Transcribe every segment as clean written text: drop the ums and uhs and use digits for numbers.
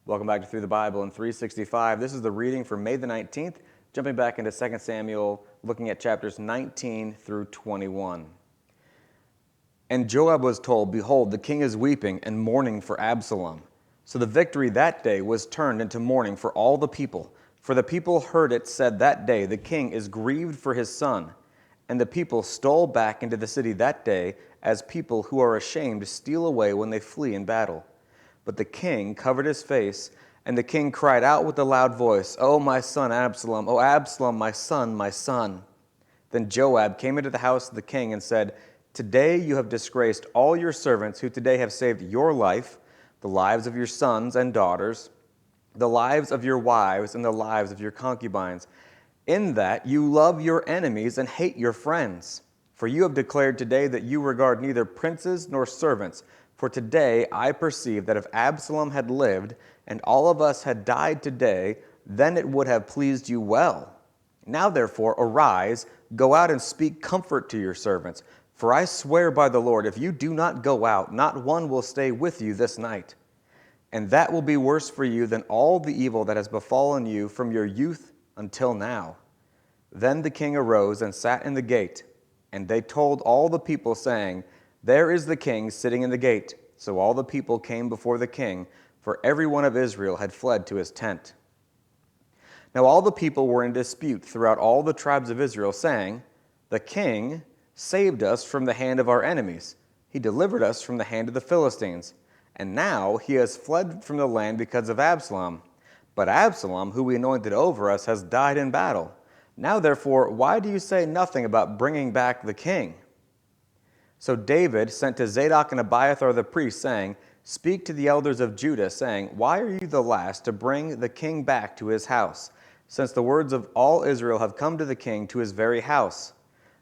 Welcome back to Through the Bible in 365. This is the reading for May the 19th, jumping back into 2 Samuel, looking at chapters 19 through 21. And Joab was told, "Behold, the king is weeping and mourning for Absalom." So the victory that day was turned into mourning for all the people. For the people heard it said that day, "The king is grieved for his son." And the people stole back into the city that day, as people who are ashamed steal away when they flee in battle. But the king covered his face, and the king cried out with a loud voice, "O my son Absalom, O Absalom, my son, my son." Then Joab came into the house of the king and said, "Today you have disgraced all your servants who today have saved your life, the lives of your sons and daughters, the lives of your wives, and the lives of your concubines, in that you love your enemies and hate your friends. For you have declared today that you regard neither princes nor servants. For today I perceive that if Absalom had lived, and all of us had died today, then it would have pleased you well. Now therefore arise, go out and speak comfort to your servants. For I swear by the Lord, if you do not go out, not one will stay with you this night. And that will be worse for you than all the evil that has befallen you from your youth until now." Then the king arose and sat in the gate, and they told all the people, saying, "There is the king sitting in the gate." So all the people came before the king, for every one of Israel had fled to his tent. Now all the people were in dispute throughout all the tribes of Israel, saying, "The king saved us from the hand of our enemies. He delivered us from the hand of the Philistines. And now he has fled from the land because of Absalom. But Absalom, who we anointed over us, has died in battle. Now therefore, why do you say nothing about bringing back the king?" So David sent to Zadok and Abiathar the priests, saying, "Speak to the elders of Judah, saying, Why are you the last to bring the king back to his house, since the words of all Israel have come to the king to his very house?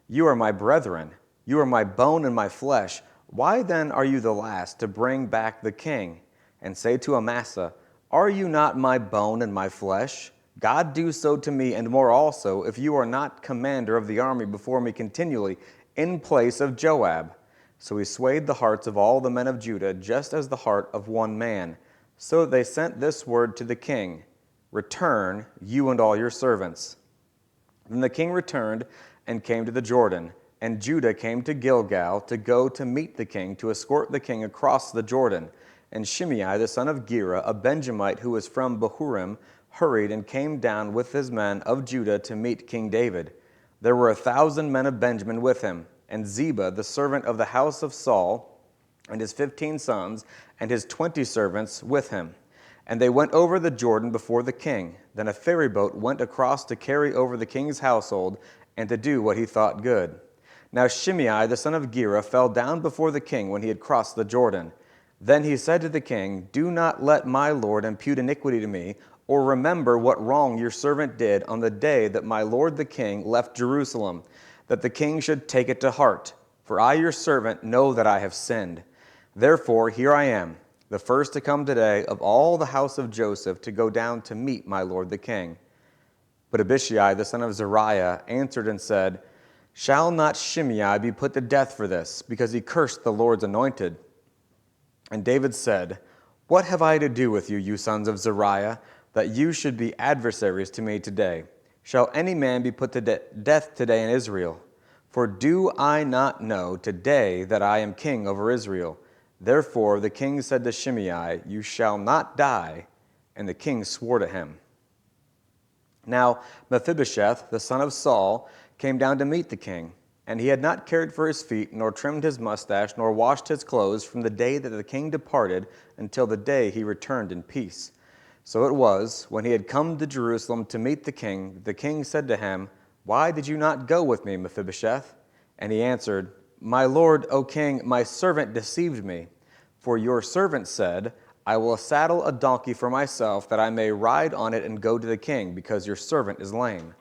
You are my brethren, you are my bone and my flesh. Why then are you the last to bring back the king? And say to Amasa, Are you not my bone and my flesh? God do so to me and more also, if you are not commander of the army before me continually, in place of Joab." So he swayed the hearts of all the men of Judah, just as the heart of one man. So they sent this word to the king, "Return, you and all your servants." Then the king returned and came to the Jordan, and Judah came to Gilgal to go to meet the king, to escort the king across the Jordan. And Shimei the son of Gera, a Benjamite who was from Bahurim, hurried and came down with his men of Judah to meet King David. There were 1,000 men of Benjamin with him, and Ziba, the servant of the house of Saul, and his 15 sons, and his 20 servants with him. And they went over the Jordan before the king. Then a ferry boat went across to carry over the king's household, and to do what he thought good. Now Shimei the son of Gera fell down before the king when he had crossed the Jordan. Then he said to the king, "Do not let my lord impute iniquity to me, or remember what wrong your servant did on the day that my lord the king left Jerusalem, that the king should take it to heart. For I, your servant, know that I have sinned. Therefore here I am, the first to come today of all the house of Joseph to go down to meet my lord the king." But Abishai the son of Zeruiah answered and said, "Shall not Shimei be put to death for this, because he cursed the Lord's anointed?" And David said, "What have I to do with you, you sons of Zeruiah, that you should be adversaries to me today? Shall any man be put to death today in Israel? For do I not know today that I am king over Israel?" Therefore the king said to Shimei, "You shall not die." And the king swore to him. Now Mephibosheth, the son of Saul, came down to meet the king. And he had not cared for his feet, nor trimmed his mustache, nor washed his clothes from the day that the king departed until the day he returned in peace. So it was, when he had come to Jerusalem to meet the king said to him, "Why did you not go with me, Mephibosheth?" And he answered, "My lord, O king, my servant deceived me. For your servant said, I will saddle a donkey for myself, that I may ride on it and go to the king, because your servant is lame.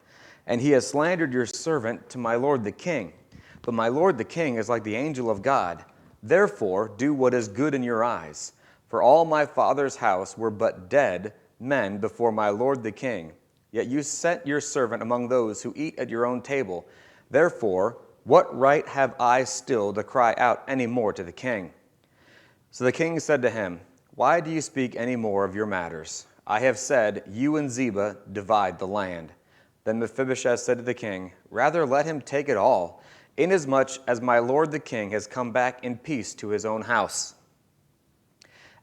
And he has slandered your servant to my lord the king. But my lord the king is like the angel of God. Therefore do what is good in your eyes. For all my father's house were but dead men before my lord the king. Yet you set your servant among those who eat at your own table. Therefore, what right have I still to cry out any more to the king?" So the king said to him, Why do you speak any more of your matters? I have said, you and Ziba divide the land. Then Mephibosheth said to the king, Rather let him take it all, inasmuch as my lord the king has come back in peace to his own house.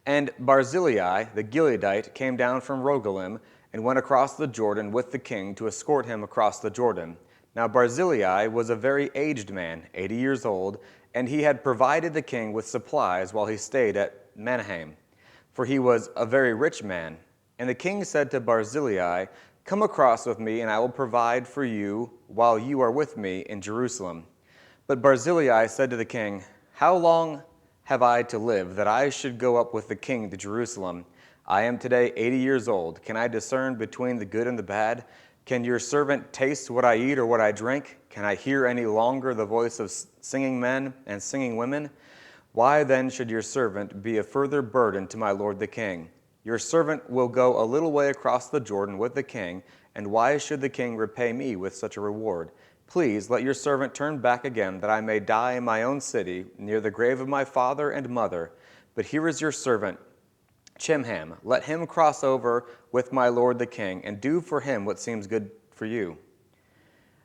And Barzillai the Gileadite came down from Rogelim and went across the Jordan with the king to escort him across the Jordan. Now Barzillai was a very aged man, 80 years old, and he had provided the king with supplies while he stayed at Mahanaim, for he was a very rich man. And the king said to Barzillai, Come across with me, and I will provide for you while you are with me in Jerusalem. But Barzillai said to the king, How long have I to live, that I should go up with the king to Jerusalem? I am today 80 years old. Can I discern between the good and the bad? Can your servant taste what I eat or what I drink? Can I hear any longer the voice of singing men and singing women? Why then should your servant be a further burden to my lord the king? Your servant will go a little way across the Jordan with the king, and why should the king repay me with such a reward? Please let your servant turn back again, that I may die in my own city, near the grave of my father and mother. But here is your servant, Chimham. Let him cross over with my lord the king, and do for him what seems good for you.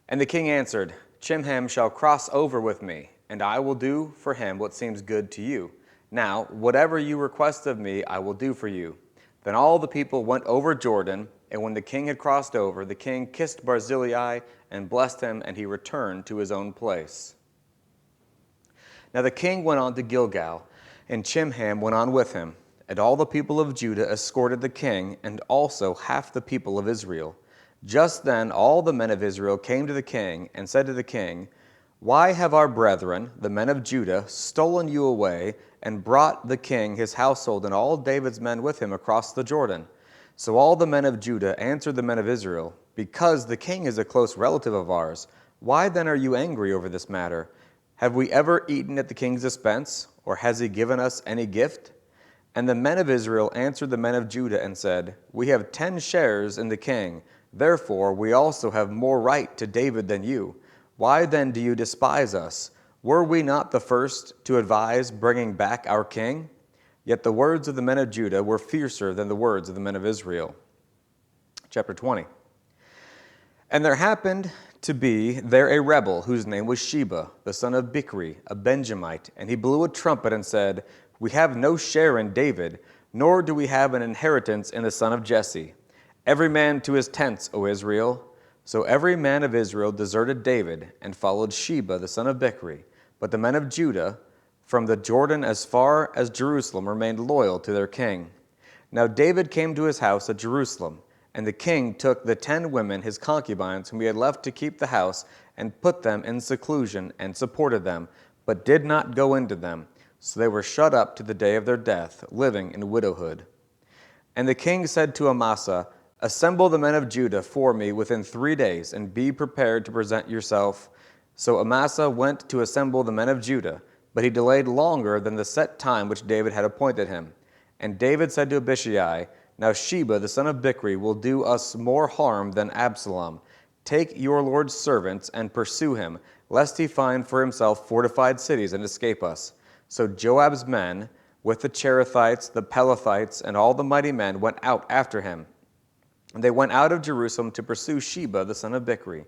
And the king answered, Chimham shall cross over with me, and I will do for him what seems good to you. Now, whatever you request of me, I will do for you. Then all the people went over Jordan, and when the king had crossed over, the king kissed Barzillai and blessed him, and he returned to his own place. Now the king went on to Gilgal, and Chimham went on with him. And all the people of Judah escorted the king, and also half the people of Israel. Just then all the men of Israel came to the king, and said to the king, Why have our brethren, the men of Judah, stolen you away, and brought the king, his household, and all David's men with him across the Jordan? So all the men of Judah answered the men of Israel, Because the king is a close relative of ours, why then are you angry over this matter? Have we ever eaten at the king's expense, or has he given us any gift? And the men of Israel answered the men of Judah and said, We have 10 shares in the king, therefore we also have more right to David than you. Why then do you despise us? Were we not the first to advise bringing back our king? Yet the words of the men of Judah were fiercer than the words of the men of Israel. Chapter 20. And there happened to be there a rebel whose name was Sheba, the son of Bichri, a Benjamite, and he blew a trumpet and said, We have no share in David, nor do we have an inheritance in the son of Jesse. Every man to his tents, O Israel. So every man of Israel deserted David and followed Sheba, the son of Bichri. But the men of Judah, from the Jordan as far as Jerusalem, remained loyal to their king. Now David came to his house at Jerusalem, and the king took the 10 women, his concubines, whom he had left to keep the house, and put them in seclusion, and supported them, but did not go into them. So they were shut up to the day of their death, living in widowhood. And the king said to Amasa, Assemble the men of Judah for me within 3 days, and be prepared to present yourself. So Amasa went to assemble the men of Judah, but he delayed longer than the set time which David had appointed him. And David said to Abishai, Now Sheba, the son of Bichri, will do us more harm than Absalom. Take your lord's servants and pursue him, lest he find for himself fortified cities and escape us. So Joab's men, with the Cherethites, the Pelethites, and all the mighty men, went out after him. And they went out of Jerusalem to pursue Sheba, the son of Bichri.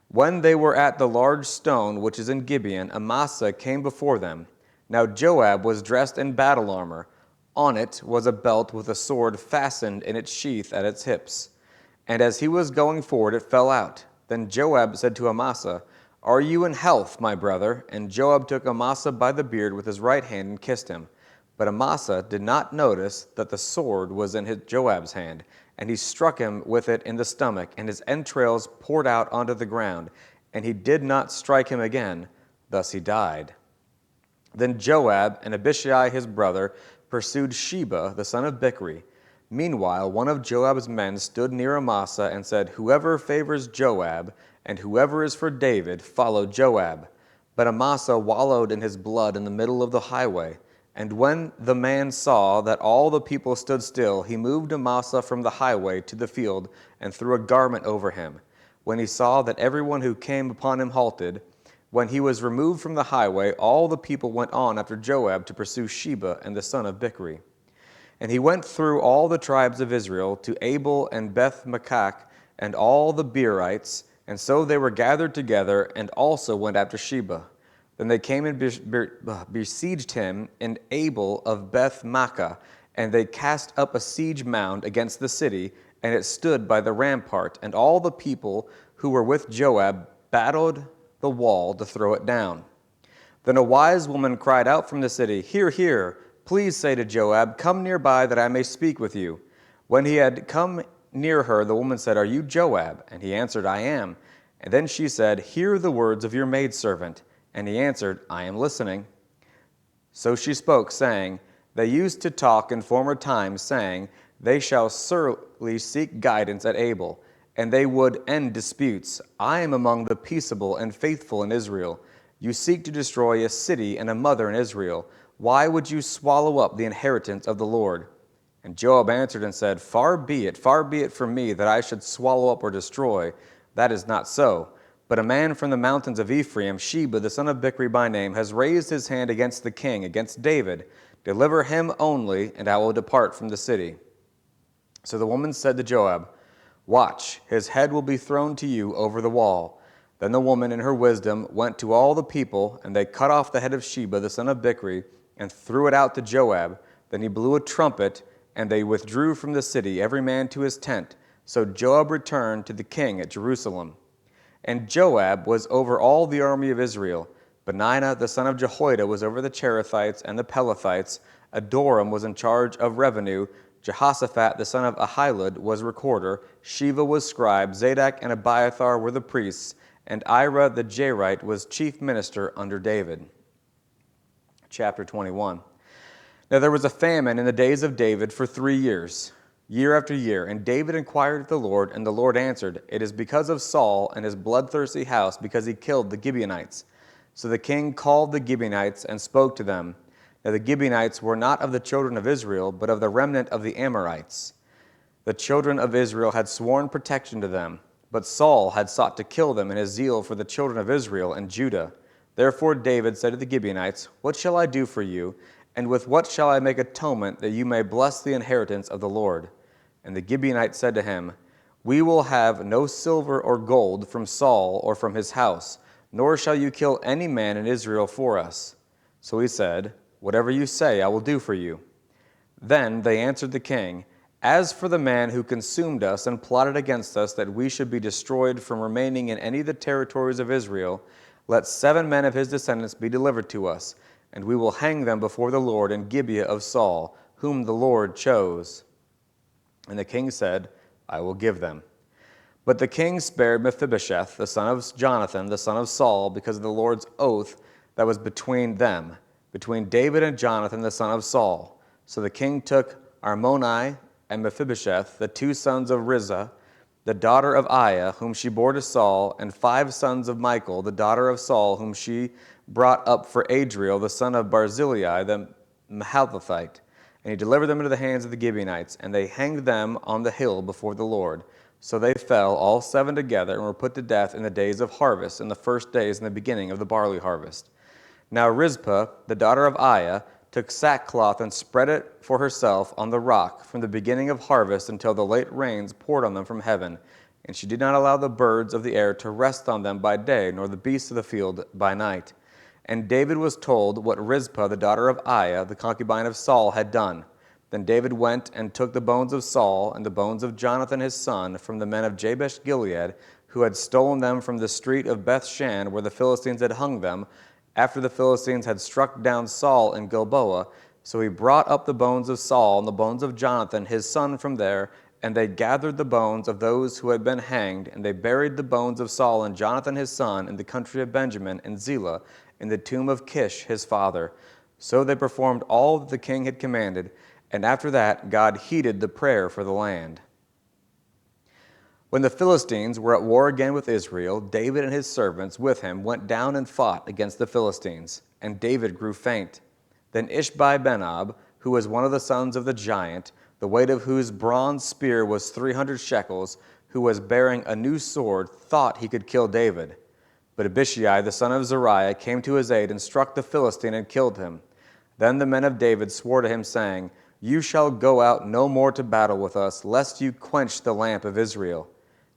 When they were at the large stone which is in Gibeon, Amasa came before them. Now Joab was dressed in battle armor. On it was a belt with a sword fastened in its sheath at its hips. And as he was going forward, it fell out. Then Joab said to Amasa, Are you in health, my brother? And Joab took Amasa by the beard with his right hand and kissed him. But Amasa did not notice that the sword was in Joab's hand, and he struck him with it in the stomach, and his entrails poured out onto the ground, and he did not strike him again. Thus he died. Then Joab and Abishai his brother pursued Sheba, the son of Bichri. Meanwhile, one of Joab's men stood near Amasa and said, Whoever favors Joab, and whoever is for David, follow Joab. But Amasa wallowed in his blood in the middle of the highway. And when the man saw that all the people stood still, he moved Amasa from the highway to the field and threw a garment over him. When he saw that everyone who came upon him halted, when he was removed from the highway, all the people went on after Joab to pursue Sheba and the son of Bichri. And he went through all the tribes of Israel to Abel and Beth-Maachah and all the Beerites, and so they were gathered together, and also went after Sheba. Then they came and besieged him in Abel of Beth-Maachah, and they cast up a siege mound against the city, and it stood by the rampart, and all the people who were with Joab battled the wall to throw it down. Then a wise woman cried out from the city, "Hear, hear! Please say to Joab, 'Come nearby that I may speak with you.' When he had come near her, the woman said, 'Are you Joab?' And he answered, 'I am.' And then she said, 'Hear the words of your maidservant.' And he answered, 'I am listening.' So she spoke, saying, 'They used to talk in former times, saying, They shall surely seek guidance at Abel, and they would end disputes. I am among the peaceable and faithful in Israel. You seek to destroy a city and a mother in Israel. Why would you swallow up the inheritance of the Lord?' And Joab answered and said, far be it from me that I should swallow up or destroy. That is not so. But a man from the mountains of Ephraim, Sheba, the son of Bichri by name, has raised his hand against the king, against David. Deliver him only, and I will depart from the city." So the woman said to Joab, "Watch, his head will be thrown to you over the wall." Then the woman, in her wisdom, went to all the people, and they cut off the head of Sheba, the son of Bichri, and threw it out to Joab. Then he blew a trumpet, and they withdrew from the city, every man to his tent. So Joab returned to the king at Jerusalem. And Joab was over all the army of Israel. Benaiah the son of Jehoiada was over the Cherethites and the Pelethites. Adoram was in charge of revenue. Jehoshaphat the son of Ahilud was recorder. Sheva was scribe. Zadok and Abiathar were the priests. And Ira the Jairite was chief minister under David. Chapter 21. Now there was a famine in the days of David for 3 years, year after year. And David inquired of the Lord, and the Lord answered, "It is because of Saul and his bloodthirsty house, because he killed the Gibeonites." So the king called the Gibeonites and spoke to them. Now the Gibeonites were not of the children of Israel, but of the remnant of the Amorites. The children of Israel had sworn protection to them, but Saul had sought to kill them in his zeal for the children of Israel and Judah. Therefore David said to the Gibeonites, "What shall I do for you? And with what shall I make atonement that you may bless the inheritance of the Lord?" And the Gibeonites said to him, "We will have no silver or gold from Saul or from his house, nor shall you kill any man in Israel for us." So he said, "Whatever you say I will do for you." Then they answered the king, "As for the man who consumed us and plotted against us that we should be destroyed from remaining in any of the territories of Israel, let 7 men of his descendants be delivered to us, and we will hang them before the Lord in Gibeah of Saul, whom the Lord chose." And the king said, "I will give them." But the king spared Mephibosheth, the son of Jonathan, the son of Saul, because of the Lord's oath that was between them, between David and Jonathan, the son of Saul. So the king took Armoni and Mephibosheth, the 2 sons of Rizah, the daughter of Aiah, whom she bore to Saul, and 5 sons of Michal, the daughter of Saul, whom she brought up for Adriel, the son of Barzillai, the Mahalathite. And he delivered them into the hands of the Gibeonites, and they hanged them on the hill before the Lord. So they fell, all 7 together, and were put to death in the days of harvest, in the first days in the beginning of the barley harvest. Now Rizpah, the daughter of Aiah, took sackcloth and spread it for herself on the rock from the beginning of harvest until the late rains poured on them from heaven. And she did not allow the birds of the air to rest on them by day, nor the beasts of the field by night. And David was told what Rizpah, the daughter of Aiah, the concubine of Saul, had done. Then David went and took the bones of Saul and the bones of Jonathan his son from the men of Jabesh Gilead, who had stolen them from the street of Bethshan, where the Philistines had hung them, after the Philistines had struck down Saul in Gilboa. So he brought up the bones of Saul and the bones of Jonathan his son from there, and they gathered the bones of those who had been hanged, and they buried the bones of Saul and Jonathan his son in the country of Benjamin in Zelah, in the tomb of Kish his father. So they performed all that the king had commanded, and after that God heeded the prayer for the land. When the Philistines were at war again with Israel, David and his servants with him went down and fought against the Philistines, and David grew faint. Then Ishbi-Benob, who was one of the sons of the giant, the weight of whose bronze spear was 300 shekels, who was bearing a new sword, thought he could kill David. But Abishai, the son of Zeruiah, came to his aid and struck the Philistine and killed him. Then the men of David swore to him, saying, You shall go out no more to battle with us, lest you quench the lamp of Israel.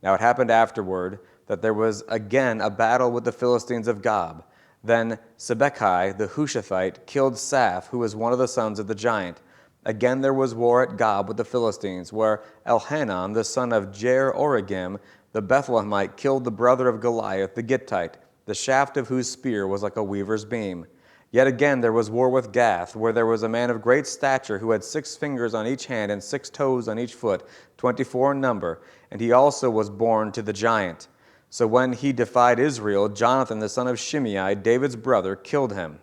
Now it happened afterward that there was again a battle with the Philistines of Gob. Then Sibbecai the Hushathite killed Saph, who was one of the sons of the giant. Again there was war at Gob with the Philistines, where Elhanan the son of Jer-oregim the Bethlehemite killed the brother of Goliath the Gittite, the shaft of whose spear was like a weaver's beam. Yet again there was war with Gath, where there was a man of great stature who had 6 fingers on each hand and 6 toes on each foot, 24 in number, and he also was born to the giant. So when he defied Israel, Jonathan the son of Shimei, David's brother, killed him.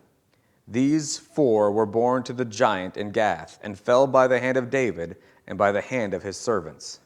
These 4 were born to the giant in Gath, and fell by the hand of David and by the hand of his servants.